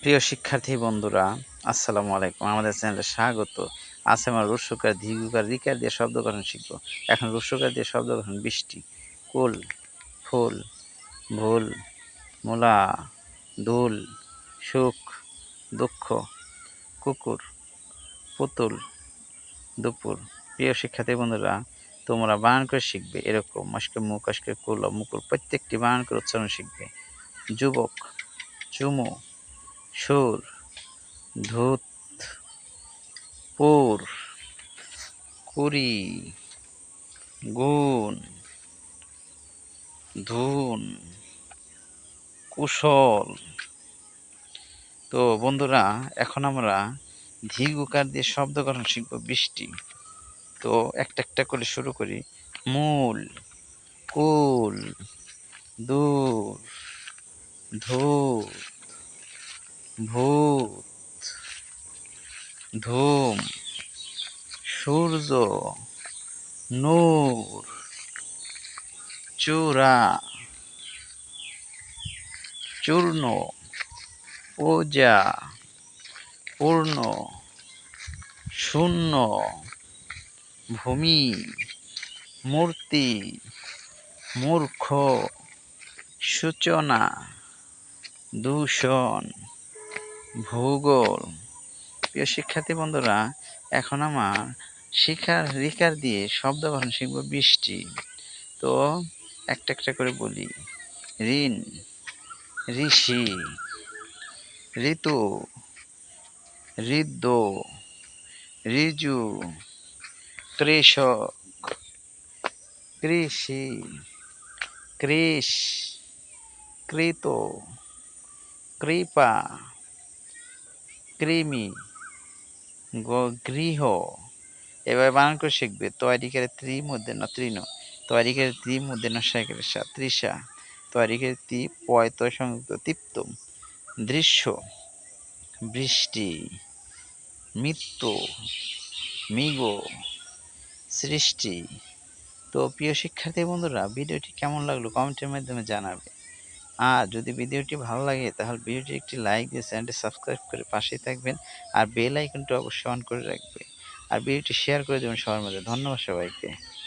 প্রিয় শিক্ষার্থী বন্ধুরা, আসসালামু আলাইকুম। আমাদের চ্যানেলে স্বাগত। আজ আমরা রস্যকার, দীর্ঘকার, রিকার দিয়ে শব্দ গঠন শিখব। এখন রস্যকার দিয়ে শব্দ গঠন: বৃষ্টি, কুল, ফুল, ভুল, মূলা, দুল, সুখ, দুঃখ, কুকুর, পুতুল, দুপুর। প্রিয় শিক্ষার্থী বন্ধুরা, তোমরা বানান করে শিখবে এরকম মস্কে মুখ, আজকে কুল, মুকুল, প্রত্যেকটি বানান করে উচ্চারণ শিখবে। যুবক, চুমু, সুর, ধূত, পুর, কুড়ি, গুণ, ধুন, কুশল। তো বন্ধুরা, এখন আমরা দীর্ঘকার দিয়ে শব্দ গঠন শিখব বৃষ্টি। তো একটা একটা করে শুরু করি। মূল, কুল, দূর, ধূত, ভূত, ধূম, সূর্য, নূর, চূড়া, চূর্ণ, পূজা, পূর্ণ, শূন্য, ভূমি, মূর্তি, মূর্খ, সূচনা, দূষণ, ভূগোল। প্রিয় শিক্ষার্থী বন্ধুরা, এখন আমার রিকার দিয়ে শব্দ গঠন শিখব বৃষ্টি। তো একটা একটা করে বলি। ঋণ, ঋষি, ঋতু, ঋদ্ধ, ঋজু, কৃষক, কৃষি, কৃষ, কৃত, কৃপা, কৃমি, গৃহ। এবার বানান করে শিখবে। তৈরিকারে ত্রি মধ্যে ন তৃণ, তৈরিকারে ত্রি মধ্যে ন সাইকেলের সা তৃষা, তৈরিকারে তি পয় তয় সংযুক্ত তিপ্তম, দৃশ্য, বৃষ্টি, মৃত্যু, মৃগ, সৃষ্টি। তো প্রিয় শিক্ষার্থী বন্ধুরা, ভিডিওটি কেমন লাগলো কমেন্টের মাধ্যমে জানাবে। আর যদি ভিডিওটি ভালো লাগে তাহলে ভিডিওটি একটি লাইক দিয়ে চ্যানেলটি সাবস্ক্রাইব করে পাশেই থাকবেন। আর বেল আইকনটি অবশ্যই অন করে রাখবে। আর ভিডিওটি শেয়ার করে দেবেন সবার মাঝে। ধন্যবাদ সবাইকে।